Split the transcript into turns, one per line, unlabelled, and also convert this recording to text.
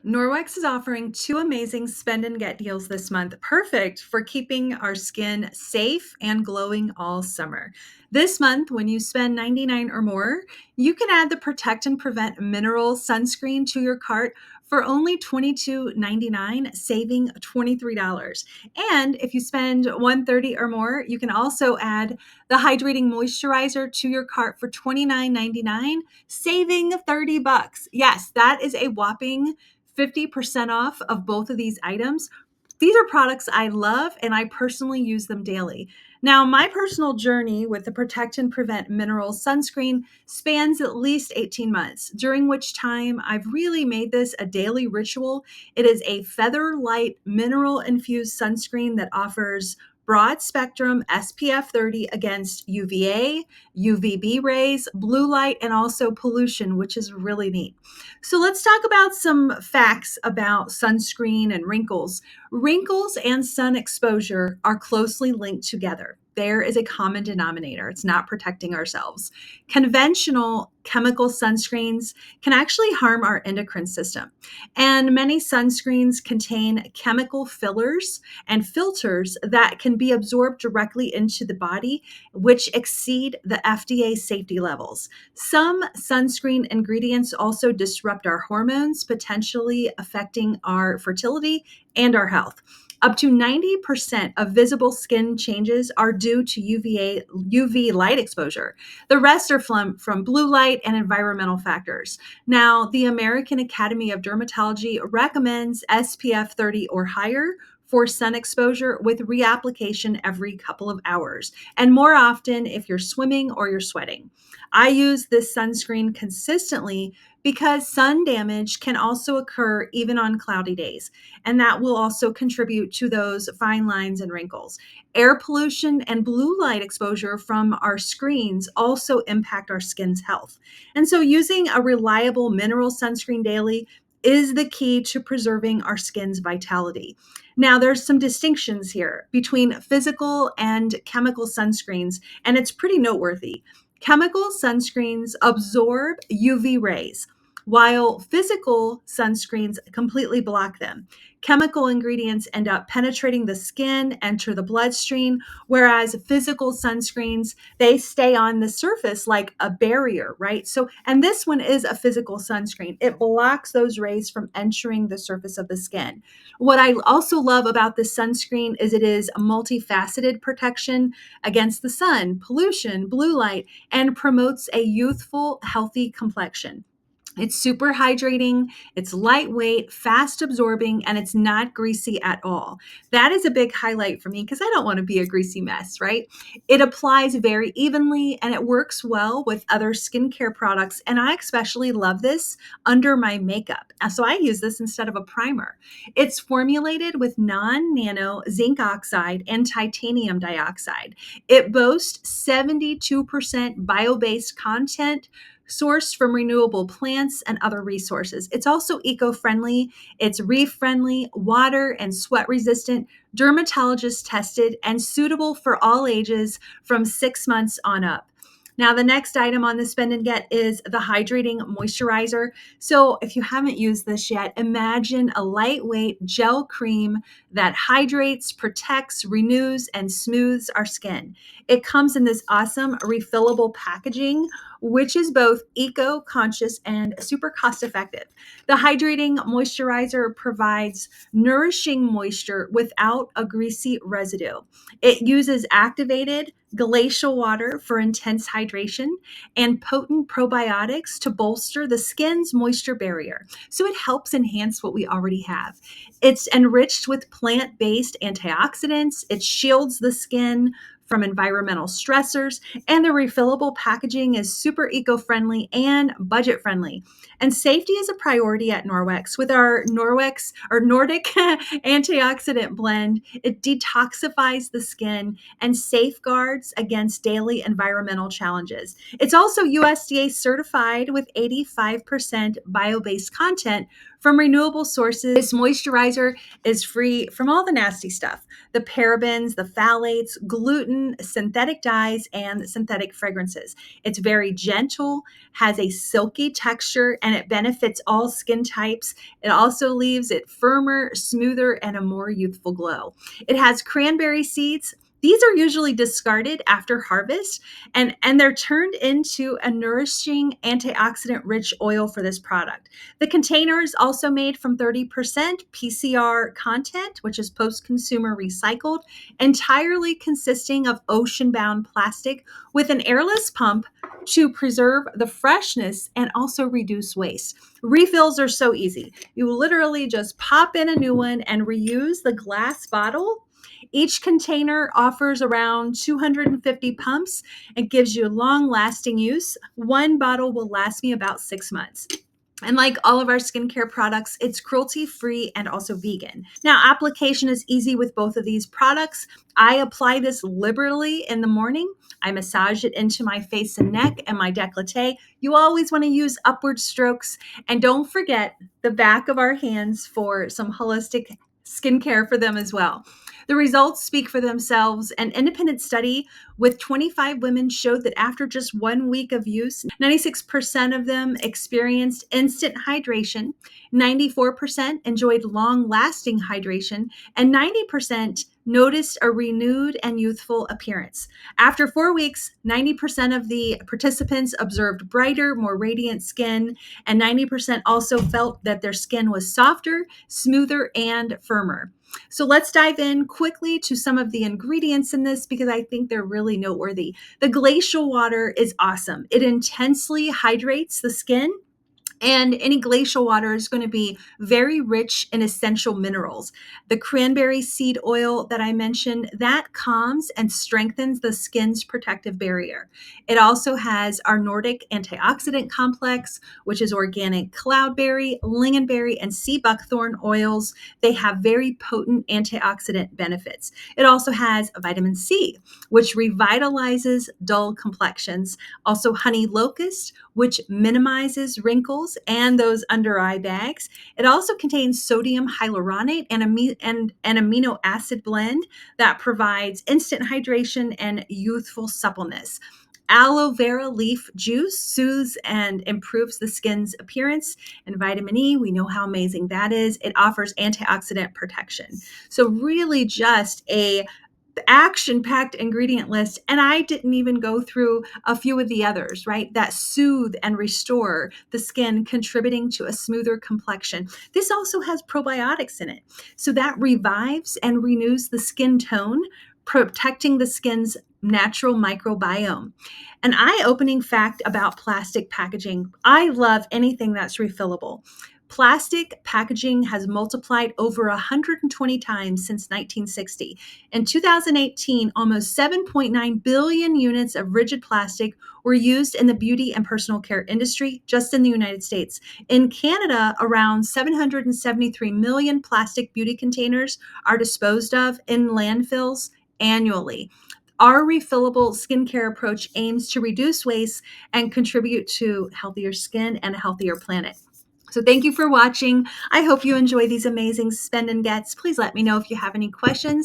Norwex is offering two amazing spend and get deals this month, perfect for keeping our skin safe and glowing all summer. This month, when you spend $99 or more, you can add the Protect and Prevent Mineral Sunscreen to your cart for only $22.99, saving $23. And if you spend $130 or more, you can also add the Hydrating Moisturizer to your cart for $29.99, saving 30 bucks. Yes, that is a whopping 50% off of both of these items. These are products I love and I personally use them daily. Now, my personal journey with the Protect and Prevent Mineral Sunscreen spans at least 18 months, during which time I've really made this a daily ritual. It is a feather light mineral infused sunscreen that offers broad spectrum SPF 30 against UVA, UVB rays, blue light, and also pollution, which is really neat. So let's talk about some facts about sunscreen and wrinkles. Wrinkles and sun exposure are closely linked together. There is a common denominator. It's not protecting ourselves. Conventional chemical sunscreens can actually harm our endocrine system. And many sunscreens contain chemical fillers and filters that can be absorbed directly into the body, which exceed the FDA safety levels. Some sunscreen ingredients also disrupt our hormones, potentially affecting our fertility and our health. Up to 90% of visible skin changes are due to UV light exposure. The rest are from blue light and environmental factors. Now, the American Academy of Dermatology recommends SPF 30 or higher for sun exposure with reapplication every couple of hours, and more often if you're swimming or you're sweating. I use this sunscreen consistently because sun damage can also occur even on cloudy days, and that will also contribute to those fine lines and wrinkles. Air pollution and blue light exposure from our screens also impact our skin's health. And so, using a reliable mineral sunscreen daily is the key to preserving our skin's vitality. Now, there's some distinctions here between physical and chemical sunscreens, and it's pretty noteworthy. Chemical sunscreens absorb UV rays, while physical sunscreens completely block them. Chemical ingredients end up penetrating the skin, enter the bloodstream, whereas physical sunscreens, they stay on the surface like a barrier, right? So, and this one is a physical sunscreen. It blocks those rays from entering the surface of the skin. What I also love about this sunscreen is it is a multifaceted protection against the sun, pollution, blue light, and promotes a youthful, healthy complexion. It's super hydrating, it's lightweight, fast absorbing, and it's not greasy at all. That is a big highlight for me because I don't want to be a greasy mess, right? It applies very evenly and it works well with other skincare products. And I especially love this under my makeup. So I use this instead of a primer. It's formulated with non nano zinc oxide and titanium dioxide. It boasts 72% bio based content sourced from renewable plants and other resources. It's also eco-friendly, it's reef-friendly, water and sweat resistant, dermatologist tested, and suitable for all ages from 6 months on up. Now, the next item on the spend and get is the Hydrating Moisturizer. So if you haven't used this yet, imagine a lightweight gel cream that hydrates, protects, renews, and smooths our skin. It comes in this awesome refillable packaging, which is both eco-conscious and super cost-effective. The Hydrating Moisturizer provides nourishing moisture without a greasy residue. It uses activated glacial water for intense hydration and potent probiotics to bolster the skin's moisture barrier. So it helps enhance what we already have. It's enriched with plant-based antioxidants. It shields the skin from environmental stressors, and the refillable packaging is super eco-friendly and budget-friendly. And safety is a priority at Norwex. With our Norwex or Nordic antioxidant blend, it detoxifies the skin and safeguards against daily environmental challenges. It's also USDA certified with 85% bio-based content from renewable sources. This moisturizer is free from all the nasty stuff, the parabens, the phthalates, gluten, synthetic dyes, and synthetic fragrances. It's very gentle, has a silky texture, and it benefits all skin types. It also leaves it firmer, smoother, and a more youthful glow. It has cranberry seeds. These are usually discarded after harvest, and they're turned into a nourishing antioxidant rich oil for this product. The container is also made from 30% PCR content, which is post-consumer recycled, entirely consisting of ocean-bound plastic with an airless pump to preserve the freshness and also reduce waste. Refills are so easy. You literally just pop in a new one and reuse the glass bottle. Each container offers around 250 pumps and gives you long lasting use. One bottle will last me about 6 months. And like all of our skincare products, it's cruelty free and also vegan. Now, application is easy with both of these products. I apply this liberally in the morning. I massage it into my face and neck and my décolleté. You always want to use upward strokes. And don't forget the back of our hands for some holistic skincare for them as well. The results speak for themselves. An independent study with 25 women showed that after just 1 week of use, 96% of them experienced instant hydration, 94% enjoyed long-lasting hydration, and 90% noticed a renewed and youthful appearance. After 4 weeks, 90% of the participants observed brighter, more radiant skin, and 90% also felt that their skin was softer, smoother, and firmer. So let's dive in quickly to some of the ingredients in this because I think they're really noteworthy. The glacial water is awesome. It intensely hydrates the skin. And any glacial water is going to be very rich in essential minerals. The cranberry seed oil that I mentioned, that calms and strengthens the skin's protective barrier. It also has our Nordic antioxidant complex, which is organic cloudberry, lingonberry, and sea buckthorn oils. They have very potent antioxidant benefits. It also has vitamin C, which revitalizes dull complexions. Also honey locust, which minimizes wrinkles and those under eye bags. It also contains sodium hyaluronate and an amino acid blend that provides instant hydration and youthful suppleness. Aloe vera leaf juice soothes and improves the skin's appearance. And vitamin E, we know how amazing that is. It offers antioxidant protection. So really just a action-packed ingredient list, and I didn't even go through a few of the others, right, that soothe and restore the skin, contributing to a smoother complexion. This also has probiotics in it, so that revives and renews the skin tone, protecting the skin's natural microbiome. An eye-opening fact about plastic packaging: I love anything that's refillable. Plastic packaging has multiplied over 120 times since 1960. In 2018, almost 7.9 billion units of rigid plastic were used in the beauty and personal care industry just in the United States. In Canada, around 773 million plastic beauty containers are disposed of in landfills annually. Our refillable skincare approach aims to reduce waste and contribute to healthier skin and a healthier planet. So thank you for watching. I hope you enjoy these amazing spend and gets. Please let me know if you have any questions.